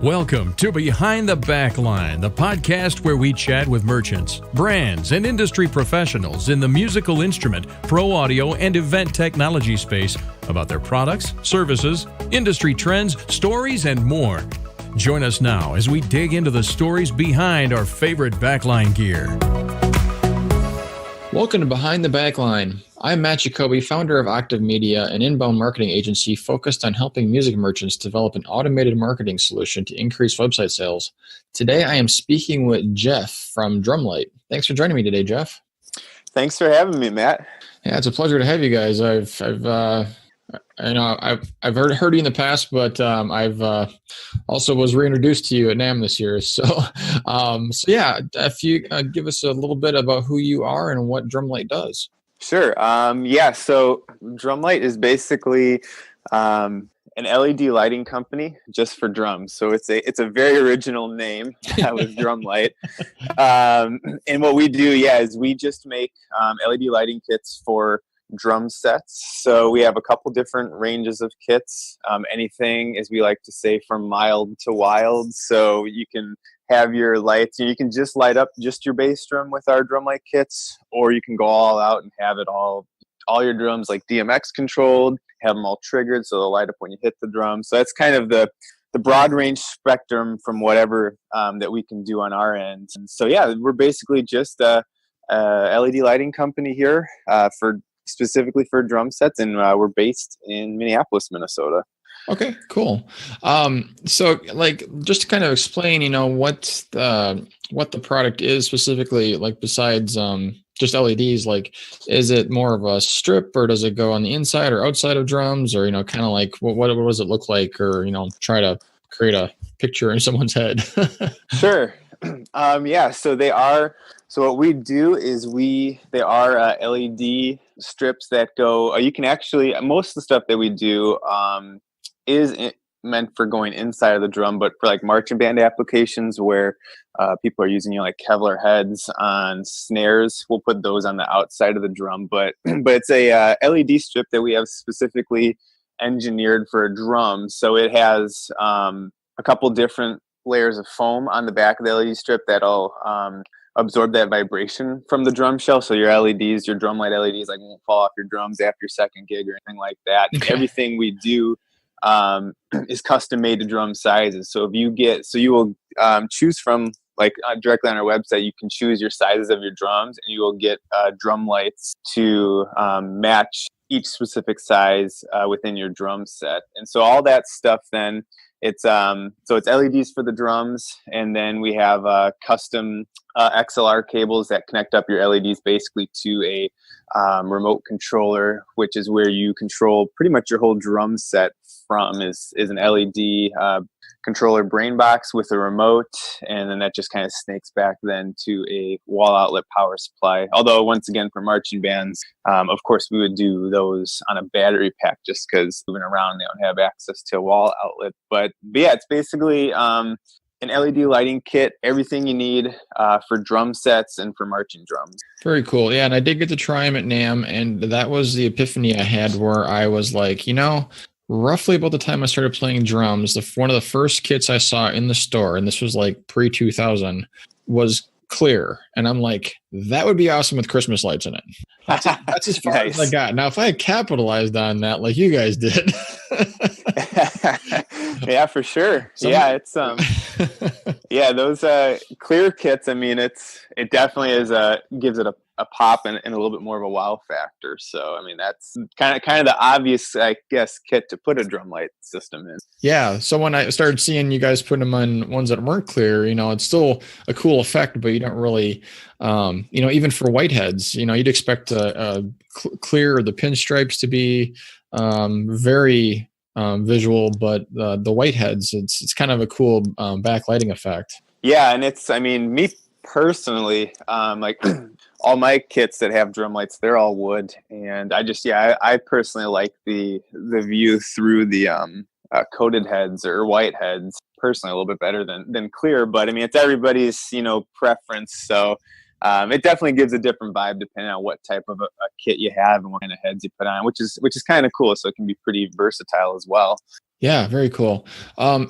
Welcome to Behind the Backline, the podcast where we chat with merchants, brands, and industry professionals in the musical instrument, pro audio, and event technology space about their products, services, industry trends, stories, and more. Join us now as we dig into the stories behind our favorite backline gear. Welcome to Behind the Backline. I'm Matt Jacoby, founder of Octave Media, an inbound marketing agency focused on helping music merchants develop an automated marketing solution to increase website sales. Today, I am speaking with Jeff from DrumLite. Thanks for joining me today, Jeff. Thanks for having me, Matt. Yeah, it's a pleasure to have you guys. I've heard you in the past, but I've also was reintroduced to you at NAMM this year. So yeah, if you give us a little bit about who you are and what DrumLite does. Sure. So DrumLite is basically an LED lighting company just for drums. So it's a very original name with DrumLite. And what we do, is we just make LED lighting kits for drum sets. So we have a couple different ranges of kits, anything, as we like to say, from mild to wild. So you can have your lights, and you can just light up just your bass drum with our DrumLite kits, or you can go all out and have it all your drums like DMX controlled, have them all triggered so they'll light up when you hit the drum. So that's kind of the broad range spectrum from whatever that we can do on our end. And so yeah, we're basically just a LED lighting company here specifically for drum sets, and we're based in Minneapolis, Minnesota. Okay, cool. So like, just to kind of explain, what the product is specifically, like besides just LEDs, like, is it more of a strip, or does it go on the inside or outside of drums, or, kind of like what does it look like, or, try to create a picture in someone's head? Sure. So what we do is they are LED strips that go, you can actually, most of the stuff that we do is meant for going inside of the drum, but for like marching band applications where people are using like Kevlar heads on snares, we'll put those on the outside of the drum. But it's a LED strip that we have specifically engineered for a drum. So it has a couple different layers of foam on the back of the LED strip that'll absorb that vibration from the drum shell. So your LEDs, your DrumLite LEDs, like, won't fall off your drums after your second gig or anything like that. Okay. Everything we do is custom made to drum sizes. So you will choose from, like, directly on our website, you can choose your sizes of your drums, and you will get drum lights to match each specific size within your drum set. And so all that stuff, then it's LEDs for the drums, and then we have custom XLR cables that connect up your LEDs basically to a remote controller, which is where you control pretty much your whole drum set from is an LED controller brain box with a remote, and then that just kind of snakes back then to a wall outlet power supply. Although, once again, for marching bands, of course, we would do those on a battery pack just because moving around, they don't have access to a wall outlet. But yeah, it's basically an LED lighting kit, everything you need for drum sets and for marching drums. Very cool. Yeah, and I did get to try them at NAMM, and that was the epiphany I had where I was like, roughly about the time I started playing drums, one of the first kits I saw in the store, and this was like pre-2000, was clear. And I'm like, that would be awesome with Christmas lights in it. That's as far as I got. Now, if I had capitalized on that like you guys did. Yeah, for sure. It's those clear kits, I mean, it definitely gives it a pop and a little bit more of a wow factor. So I mean, that's kind of the obvious, I guess, kit to put a DrumLite system in. Yeah. So when I started seeing you guys put them on ones that weren't clear, it's still a cool effect, but you don't really, even for whiteheads, you'd expect clear, the pinstripes to be very visual, but the whiteheads, it's kind of a cool backlighting effect. Yeah, and me personally, like all my kits that have drum lights, they're all wood, and I personally like the view through the coated heads or white heads personally a little bit better than clear. But I mean, it's everybody's preference. So it definitely gives a different vibe depending on what type of a kit you have and what kind of heads you put on, which is kind of cool. So it can be pretty versatile as well. Yeah, very cool.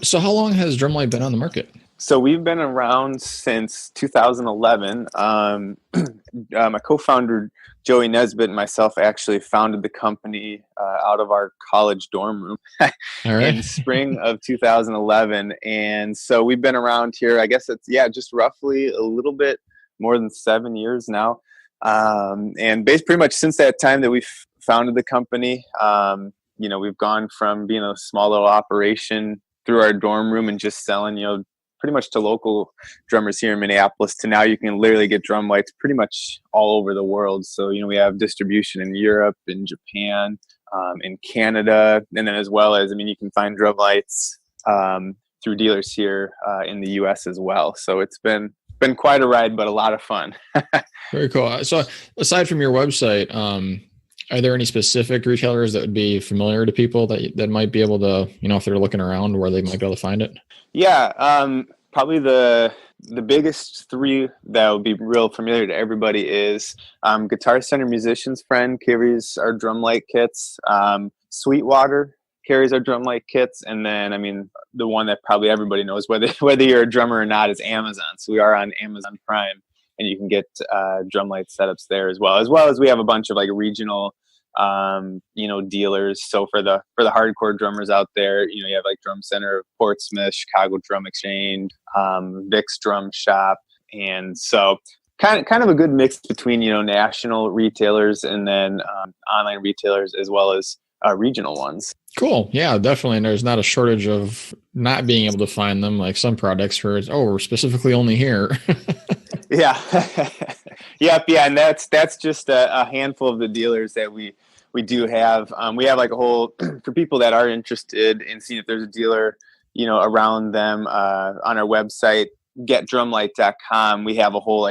So how long has DrumLite been on the market? So we've been around since 2011. My co-founder Joey Nesbitt and myself actually founded the company out of our college dorm room All right. in spring of 2011, and so we've been around here. I guess it's just roughly a little bit more than 7 years now, and pretty much since that time that we've founded the company, we've gone from being a small little operation through our dorm room and just selling, pretty much to local drummers here in Minneapolis, to now you can literally get drum lights pretty much all over the world. So, we have distribution in Europe, in Japan, in Canada, and then as well as, you can find drum lights through dealers here in the US as well. So it's been quite a ride, but a lot of fun. Very cool. So aside from your website, are there any specific retailers that would be familiar to people that might be able to, if they're looking around, where they might be able to find it? Yeah, probably the biggest three that would be real familiar to everybody is Guitar Center Musician's Friend carries our DrumLite kits. Sweetwater carries our DrumLite kits, and then the one that probably everybody knows, whether you're a drummer or not, is Amazon. So we are on Amazon Prime, and you can get DrumLite setups there as well as we have a bunch of like regional dealers. So for the hardcore drummers out there, you have like Drum Center of Portsmouth, Chicago Drum Exchange, Vic's Drum Shop, and so kind of a good mix between national retailers and then online retailers as well as regional ones. Cool. Yeah, definitely. And there's not a shortage of not being able to find them, like some products where it's, we're specifically only here. Yeah. Yep. Yeah. And that's just a handful of the dealers that we do have. We have like a whole, for people that are interested in seeing if there's a dealer, around them, on our website, getdrumlite.com. We have a whole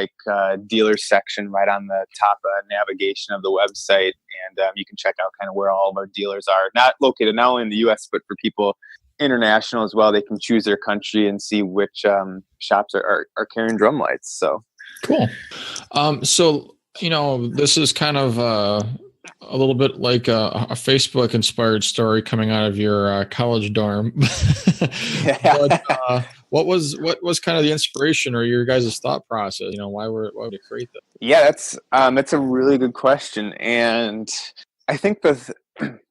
dealer section right on the top navigation of the website. And you can check out kind of where all of our dealers are, not located not only in the US, but for people international as well. They can choose their country and see which shops are carrying drum lights. So cool. So, this is kind of a little bit like a Facebook inspired story coming out of your college dorm. But, what was kind of the inspiration or your guys' thought process? Why would you create that? Yeah, that's a really good question. And I think the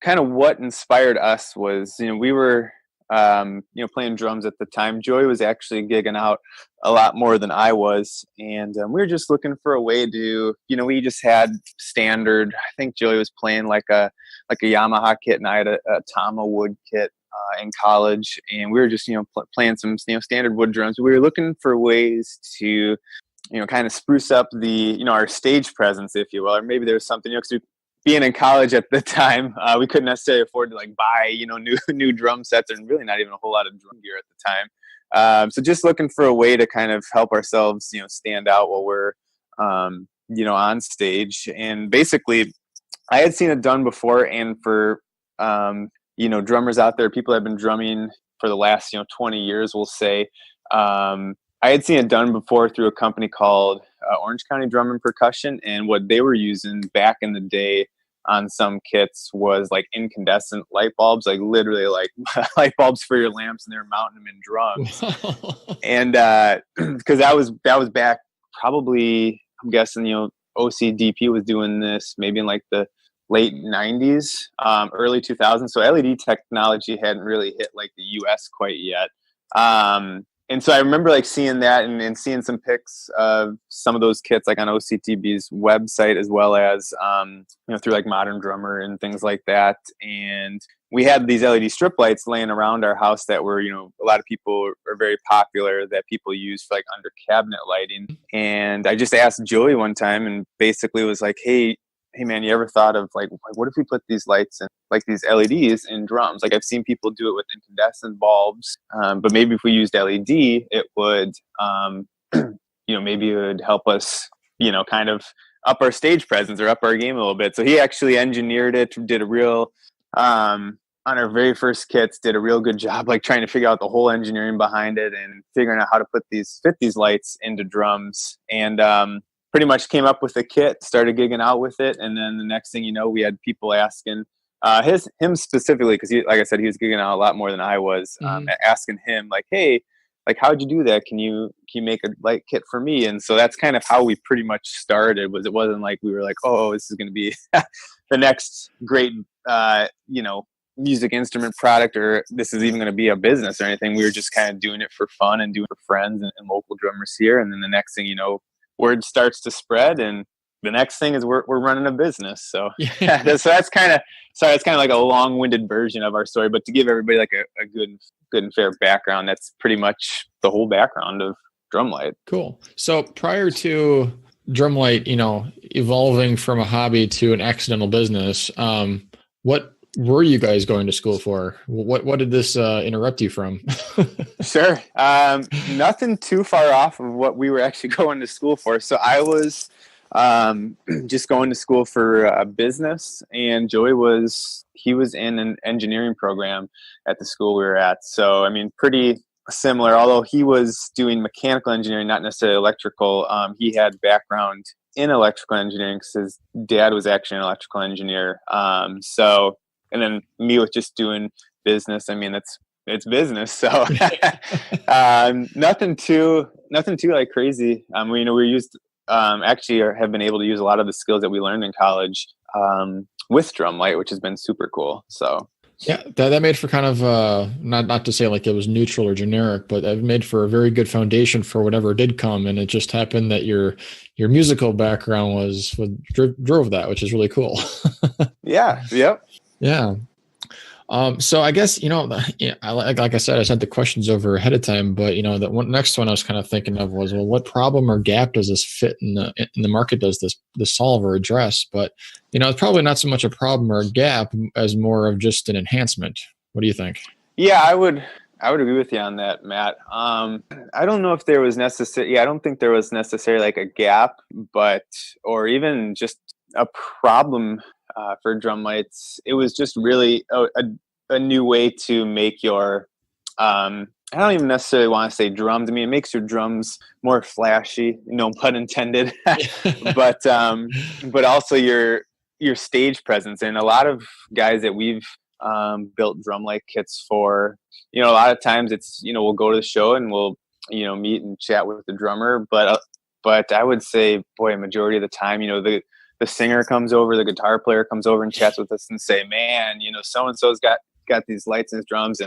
kind of what inspired us was, we were, playing drums at the time. Joey was actually gigging out a lot more than I was. And we were just looking for a way to, we just had standard, I think Joey was playing like a Yamaha kit and I had a Tama wood kit in college. And we were just, playing some, standard wood drums. We were looking for ways to, kind of spruce up the, our stage presence, if you will, or maybe there was something, because being in college at the time, we couldn't necessarily afford to buy, new drum sets and really not even a whole lot of drum gear at the time. So just looking for a way to kind of help ourselves, stand out while we're, on stage. And basically I had seen it done before. And for, drummers out there, people that have been drumming for the last, 20 years, we'll say, I had seen it done before through a company called Orange County Drum and Percussion, and what they were using back in the day on some kits was incandescent light bulbs, literally light bulbs for your lamps, and they were mounting them in drums. And because that was back probably, I'm guessing, OCDP was doing this maybe in the late 90s, early 2000s. So LED technology hadn't really hit the US quite yet. And so I remember seeing that and seeing some pics of some of those kits on OCTB's website, as well as through Modern Drummer and things like that. And we had these LED strip lights laying around our house that were, a lot of people are very popular that people use for under cabinet lighting. And I just asked Joey one time and basically was like, hey man, you ever thought of what if we put these lights in these LEDs in drums? I've seen people do it with incandescent bulbs, but maybe if we used LED, it would, maybe it would help us, kind of up our stage presence or up our game a little bit. So he actually engineered it, did a real, on our very first kits, did a real good job, trying to figure out the whole engineering behind it and figuring out how to fit these lights into drums. And, pretty much came up with a kit, started gigging out with it. And then the next thing you know, we had people asking, him specifically, because like I said, he was gigging out a lot more than I was. Asking him like, hey, like, how'd you do that? Can you make a light kit for me? And so that's kind of how we pretty much started. It wasn't like we were like, oh, this is going to be the next great, music instrument product, or this is even going to be a business or anything. We were just kind of doing it for fun and doing it for friends and local drummers here. And then the next thing you know, word starts to spread, and the next thing is we're running a business. So that's kind of like a long-winded version of our story, but to give everybody like a good and fair background, that's pretty much the whole background of DrumLite. Cool. So prior to DrumLite, evolving from a hobby to an accidental business, what were you guys going to school for? What did this interrupt you from? Sure. Nothing too far off of what we were actually going to school for. So I was just going to school for business, and Joey was in an engineering program at the school we were at. So, I mean, pretty similar, although he was doing mechanical engineering, not necessarily electrical. He had background in electrical engineering because his dad was actually an electrical engineer. And then me with just doing business. I mean, it's business. So nothing too like crazy. We used actually have been able to use a lot of the skills that we learned in college with DrumLite, which has been super cool. So yeah, that made for kind of not to say like it was neutral or generic, but it made for a very good foundation for whatever did come. And it just happened that your musical background was what drove that, which is really cool. Yeah. Yep. Yeah. So I guess, like I said, I sent the questions over ahead of time, but the next one I was kind of thinking of was, well, what problem or gap does this fit in the market? Does this solve or address? But, it's probably not so much a problem or a gap as more of just an enhancement. What do you think? Yeah, I would agree with you on that, Matt. I don't know if there was I don't think there was necessarily like a gap, or even just a problem for DrumLites. It was just really a new way to make your I don't even necessarily want to say drums. I mean, it makes your drums more flashy, no pun intended, but also your stage presence. And a lot of guys that we've built DrumLite kits for, a lot of times it's, we'll go to the show and we'll, meet and chat with the drummer, but I would say, boy, a majority of the time, the singer comes over, the guitar player comes over and chats with us and say, man, so-and-so's got these lights in his drums,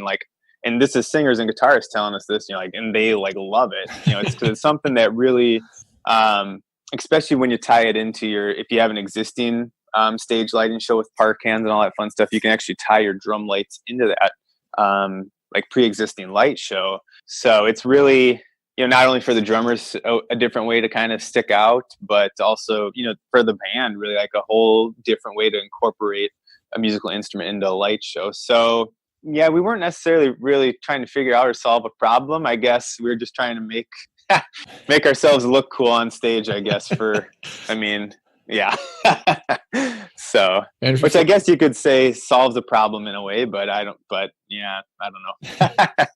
and this is singers and guitarists telling us this, and they like love it. It's because it's something that really, especially when you tie it into if you have an existing stage lighting show with park cans and all that fun stuff, you can actually tie your drum lights into that like pre-existing light show. So it's really, not only for the drummers, a different way to kind of stick out, but also, for the band, really like a whole different way to incorporate a musical instrument into a light show. So yeah, we weren't necessarily really trying to figure out or solve a problem. I guess we were just trying to make ourselves look cool on stage, I guess, yeah. So, which I guess you could say solves the problem in a way, but I don't know.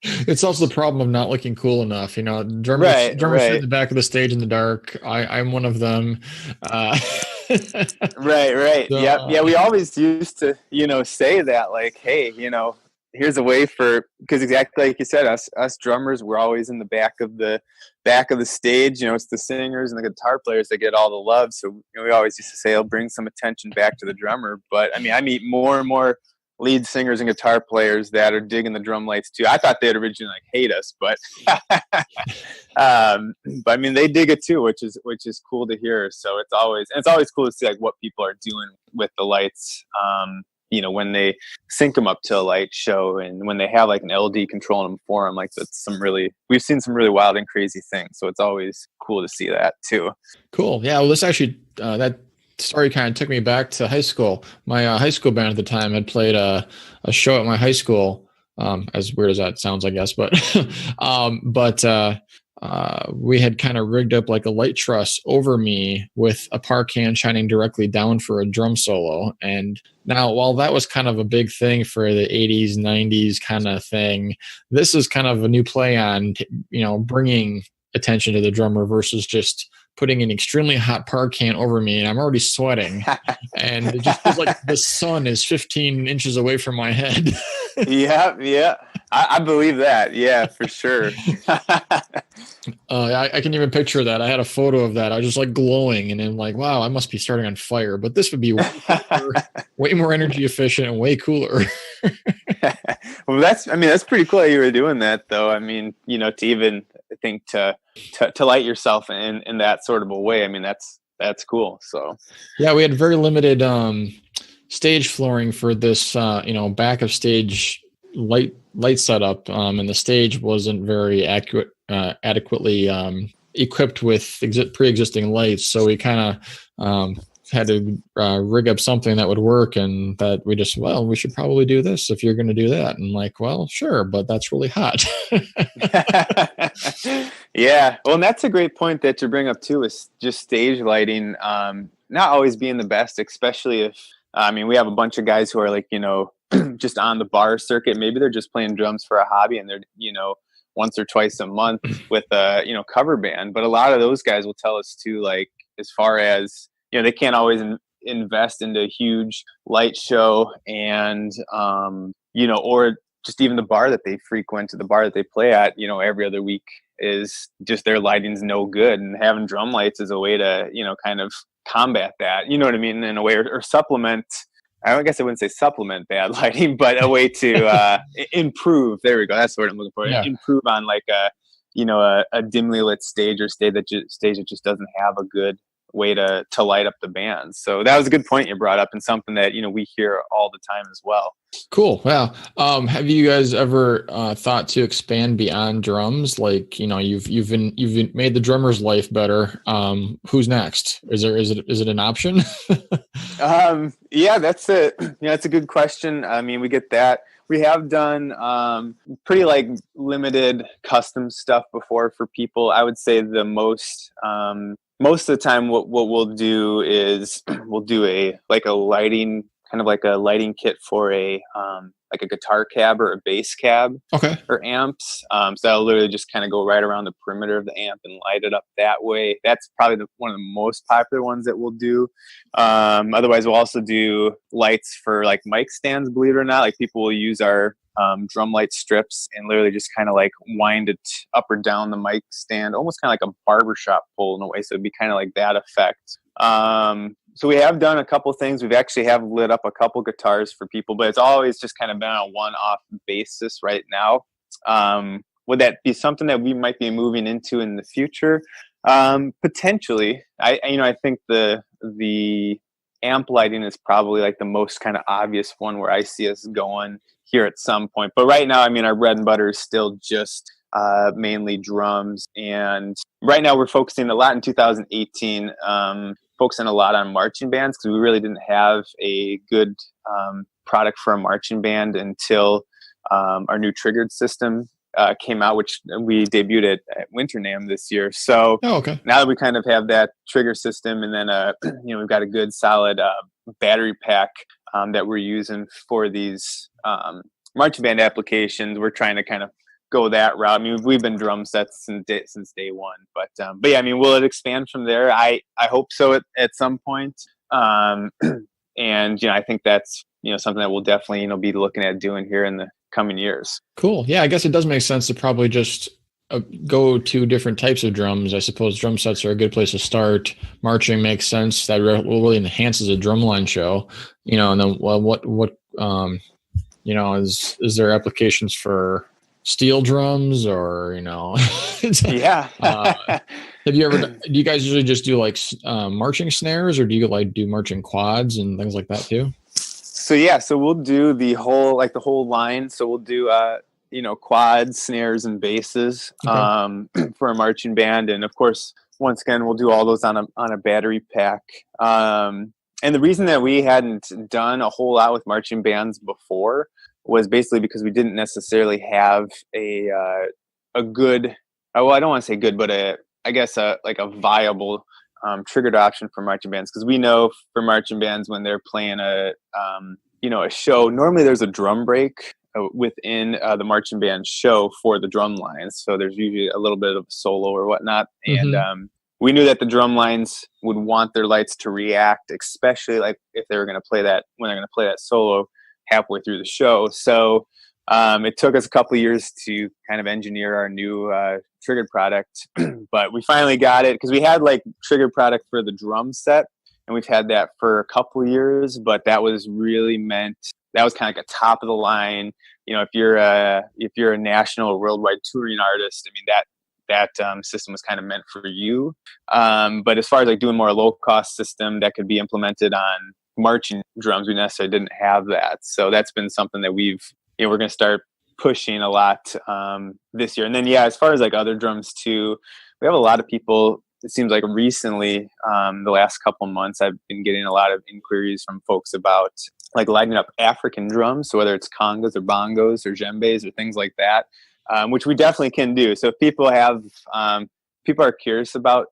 It solves the problem of not looking cool enough. Drummers sit in the back of the stage in the dark. I'm one of them. Right. So, yeah. We always used to, say that, like, hey, here's a way because exactly like you said, us drummers, we're always in the back of the stage. It's the singers and the guitar players that get all the love. So we always used to say, it'll bring some attention back to the drummer. But I mean, I meet more and more lead singers and guitar players that are digging the drum lights too. I thought they'd originally hate us, but but I mean, they dig it too, which is cool to hear. So it's always cool to see like what people are doing with the lights. When they sync them up to a light show, and when they have like an LD controlling them for them, like we've seen some really wild and crazy things. So it's always cool to see that too. Cool. Yeah. Well, this actually, that story kind of took me back to high school. My high school band at the time had played a show at my high school. As weird as that sounds, I guess, but we had kind of rigged up like a light truss over me with a park can shining directly down for a drum solo. And now, while that was kind of a big thing for the 80s, 90s kind of thing, this is kind of a new play on, bringing attention to the drummer versus just putting an extremely hot Parcan over me, and I'm already sweating, and it just feels like the sun is 15 inches away from my head. Yeah. I believe that. Yeah, for sure. I can even picture that. I had a photo of that. I was just like glowing, and I'm like, wow, I must be starting on fire. But this would be way more energy efficient and way cooler. Well, that's pretty cool that you were doing that, though. I mean, to even think to light yourself in that sort of a way. I mean, that's cool. So yeah, we had very limited stage flooring for this, back of stage light setup, and the stage wasn't very adequately equipped with pre-existing lights, so we kind of had to rig up something that would work, and that we should probably do this if you're going to do that. And like, well, sure, but that's really hot. Yeah, well, and that's a great point that you bring up too, is just stage lighting not always being the best, especially if we have a bunch of guys who are like, just on the bar circuit. Maybe they're just playing drums for a hobby, and they're, once or twice a month with a, cover band. But a lot of those guys will tell us too, like, as far as, they can't always invest into a huge light show, and, or just even the bar that they frequent, the bar that they play at, every other week, is just their lighting's no good. And having drum lights is a way to, kind of combat that, you know what I mean, in a way, or supplement. I guess I wouldn't say supplement bad lighting, but a way to improve. There we go. That's the word I'm looking for. Yeah. Improve on like a dimly lit stage, or stage that just doesn't have a good way to light up the band. So that was a good point you brought up, and something that we hear all the time as well. Cool. Wow. Have you guys ever thought to expand beyond drums? Like, you've made the drummer's life better. Who's next? Is it an option? Yeah, that's a good question. I mean, we get that. We have done pretty like limited custom stuff before for people. I would say the most of the time what we'll do is we'll do a lighting, kind of like a lighting kit for a like a guitar cab or a bass cab, okay, or amps. So that'll literally just kind of go right around the perimeter of the amp and light it up that way. That's probably one of the most popular ones that we'll do. Otherwise, we'll also do lights for like mic stands, believe it or not. Like, people will use our DrumLite strips and literally just kind of like wind it up or down the mic stand, almost kind of like a barbershop pole in a way. So it'd be kind of like that effect. So we have done a couple things. We've actually have lit up a couple guitars for people, but it's always just kind of been on a one-off basis right now. Would that be something that we might be moving into in the future? Potentially. I think the amp lighting is probably like the most kind of obvious one where I see us going here at some point. But right now, our bread and butter is still just mainly drums. And right now we're focusing a lot in 2018, focusing a lot on marching bands, because we really didn't have a good product for a marching band until our new triggered system came out, which we debuted at Winter NAMM this year. So okay. Now that we kind of have that trigger system, and then we've got a good solid battery pack that we're using for these marching band applications, we're trying to kind of go that route. We've been drum sets since day one, but yeah, will it expand from there? I hope so at some point. And I think that's something that we'll definitely be looking at doing here in the coming years. Cool. Yeah, I guess it does make sense to probably just go to different types of drums. I suppose drum sets are a good place to start. Marching makes sense. That really enhances a drumline show. And then what is there applications for steel drums, or yeah. Do you guys usually just do like marching snares, or do you like do marching quads and things like that too? So we'll do the whole line. So we'll do quads, snares, and basses for a marching band, and of course, once again, we'll do all those on a battery pack. And the reason that we hadn't done a whole lot with marching bands before was basically because we didn't necessarily have a good, well, I don't want to say good, but a viable triggered option for marching bands. Because we know for marching bands, when they're playing a show, normally there's a drum break within the marching band show for the drum lines. So there's usually a little bit of a solo or whatnot. And we knew that the drum lines would want their lights to react, especially like if they were going to play that, when they're going to play that solo halfway through the show. So it took us a couple of years to kind of engineer our new triggered product, but we finally got it because we had like triggered product for the drum set, and we've had that for a couple of years, but that was really meant, that was kind of like a top of the line. You know, if you're a national or worldwide touring artist, I mean, that system was kind of meant for you. But as far as like doing more low cost system that could be implemented on marching drums, we necessarily didn't have that. So that's been something that we're going to start pushing a lot this year. And then, yeah, as far as like other drums too, we have a lot of people, it seems like recently, the last couple months, I've been getting a lot of inquiries from folks about like lighting up African drums. So whether it's congas or bongos or djembes or things like that, which we definitely can do. So if people are curious about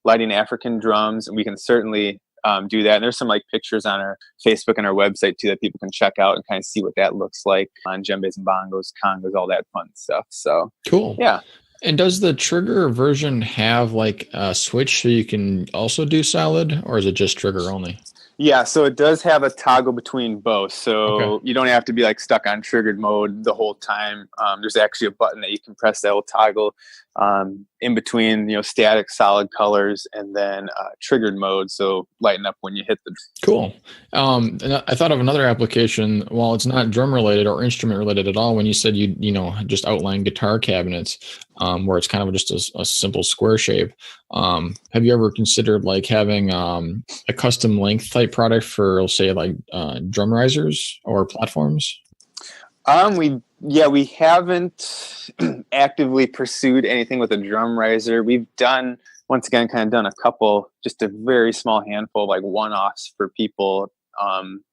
lighting African drums, and we can certainly do that. And there's some like pictures on our Facebook and our website too that people can check out and kind of see what that looks like on djembes and bongos, congas, all that fun stuff. So cool. Yeah. And does the trigger version have like a switch so you can also do solid, or is it just trigger only? Yeah, so it does have a toggle between both. So You don't have to be like stuck on triggered mode the whole time. There's actually a button that you can press that will toggle in between, static solid colors and then triggered mode. So lighten up when you hit the. Cool. And I thought of another application. While it's not drum related or instrument related at all, when you said you just outlined guitar cabinets, where it's kind of just a simple square shape. Have you ever considered like having a custom length type product for, let's say, like drum risers or platforms? We haven't actively pursued anything with a drum riser. We've done a couple, just a very small handful, like one-offs for people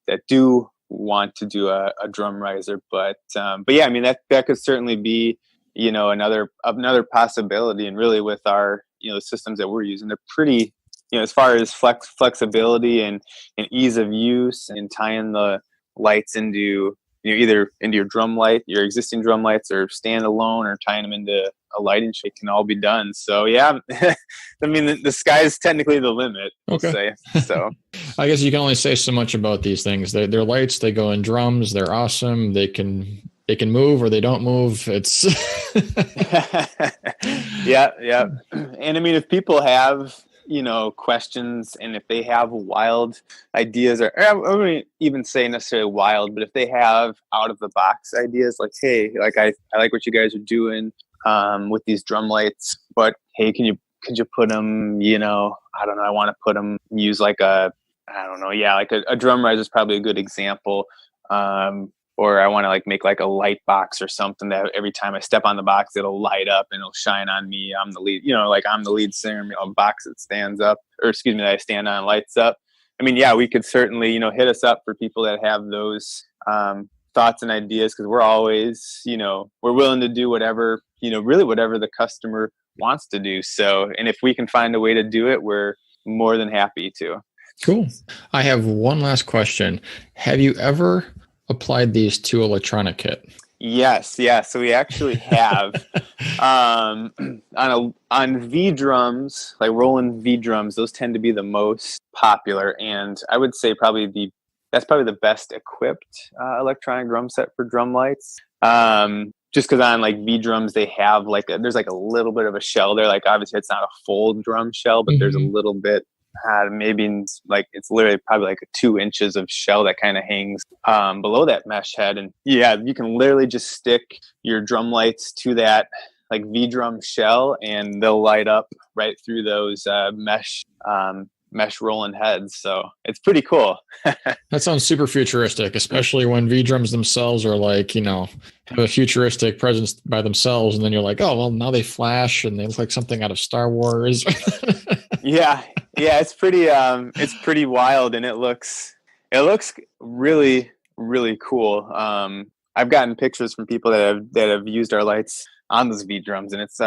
that do want to do a drum riser. But yeah, I mean, that could certainly be, another possibility. And really with our, the systems that we're using, they're pretty, as far as flexibility and ease of use and tying the lights into, either into your DrumLite, your existing DrumLites, or standalone, or tying them into a lighting shape, can all be done. So yeah, I mean, the sky is technically the limit, we'll say. So I guess you can only say so much about these things. They're lights, they go in drums, they're awesome. They can move or they don't move. It's yeah. And I mean, if people have, questions, and if they have wild ideas, or I wouldn't even say necessarily wild, but if they have out of the box ideas, like, hey, like I like what you guys are doing with these drum lights, but hey, could you put them, I don't know, I want to put them, use like a drum riser is probably a good example. Or I want to like make like a light box or something that every time I step on the box, it'll light up and it'll shine on me. I'm the lead, I'm the lead singer, a box that stands up, that I stand on lights up. I mean, yeah, we could certainly, hit us up for people that have those thoughts and ideas, because we're always, we're willing to do whatever, really whatever the customer wants to do. So, and if we can find a way to do it, we're more than happy to. Cool. I have one last question. Have you ever applied these to electronic kit? Yes. So we actually have on V drums, like Roland V drums. Those tend to be the most popular, and I would say that's probably the best equipped electronic drum set for drum lights. Just because on like V drums, they have there's like a little bit of a shell there. Like obviously it's not a full drum shell, but there's a little bit. Maybe like it's literally probably like 2 inches of shell that kind of hangs below that mesh head, and yeah, you can literally just stick your drum lights to that like V drum shell, and they'll light up right through those mesh Roland heads. So it's pretty cool. That sounds super futuristic, especially when V drums themselves are like, have a futuristic presence by themselves, and then you're like, oh well, now they flash and they look like something out of Star Wars. Yeah, it's pretty wild, and it looks really, really cool. I've gotten pictures from people that have used our lights on those V drums, and it's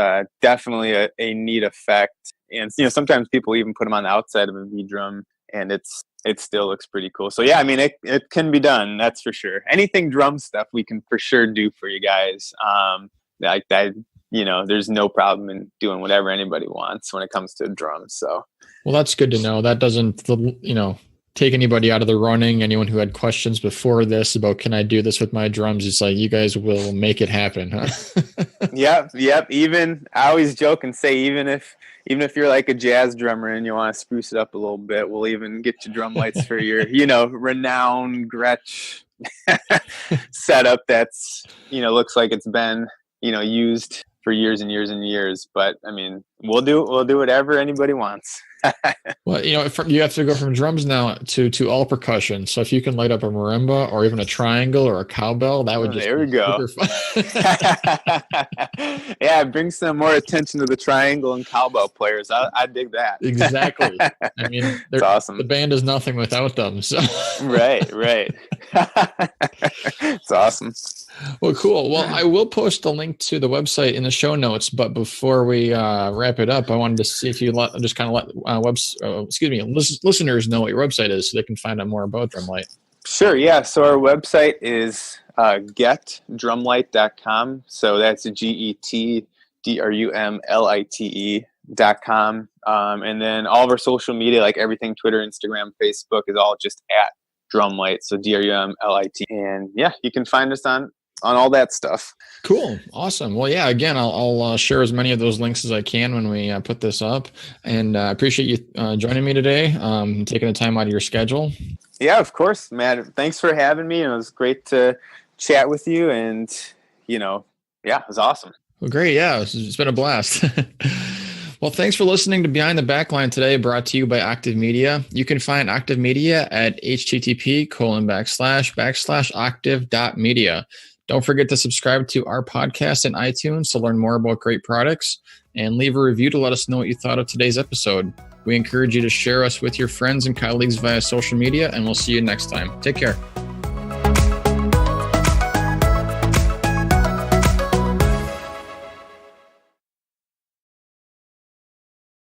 definitely a neat effect. And sometimes people even put them on the outside of a V drum, and it still looks pretty cool. So yeah, I mean, it can be done, that's for sure. Anything drum stuff we can for sure do for you guys. Like that, there's no problem in doing whatever anybody wants when it comes to drums. So, well, that's good to know. That doesn't, take anybody out of the running. Anyone who had questions before this about, can I do this with my drums? It's like, you guys will make it happen, huh? Yep. Even I always joke and say, even if you're like a jazz drummer and you want to spruce it up a little bit, we'll even get you drum lights for your, renowned Gretsch setup that's, looks like it's been, used for years and years and years. But I mean, we'll do whatever anybody wants. Well, you have to go from drums now to all percussion. So if you can light up a marimba or even a triangle or a cowbell, that would just there we go. Yeah, bring some more attention to the triangle and cowbell players. I dig that. Exactly. I mean, it's awesome. The band is nothing without them. So right. It's awesome. Well, cool. Well, I will post the link to the website in the show notes, but before we wrap it up, I wanted to see if you let listeners know what your website is so they can find out more about DrumLite. Sure. Yeah. So our website is getdrumlite.com. So that's GETDRUMLITE.com. And then all of our social media, like everything, Twitter, Instagram, Facebook, is all just at DrumLite. So DRUMLITE. And yeah, you can find us on all that stuff. Cool. Awesome. Well, yeah, again, I'll share as many of those links as I can when we put this up. And I appreciate you joining me today, taking the time out of your schedule. Yeah, of course, Matt. Thanks for having me. It was great to chat with you. And, yeah, it was awesome. Well, great. Yeah, it's been a blast. Well, thanks for listening to Behind the Backline today, brought to you by Octave Media. You can find Octave Media at http://octave.media. Don't forget to subscribe to our podcast in iTunes to learn more about great products, and leave a review to let us know what you thought of today's episode. We encourage you to share us with your friends and colleagues via social media, and we'll see you next time. Take care.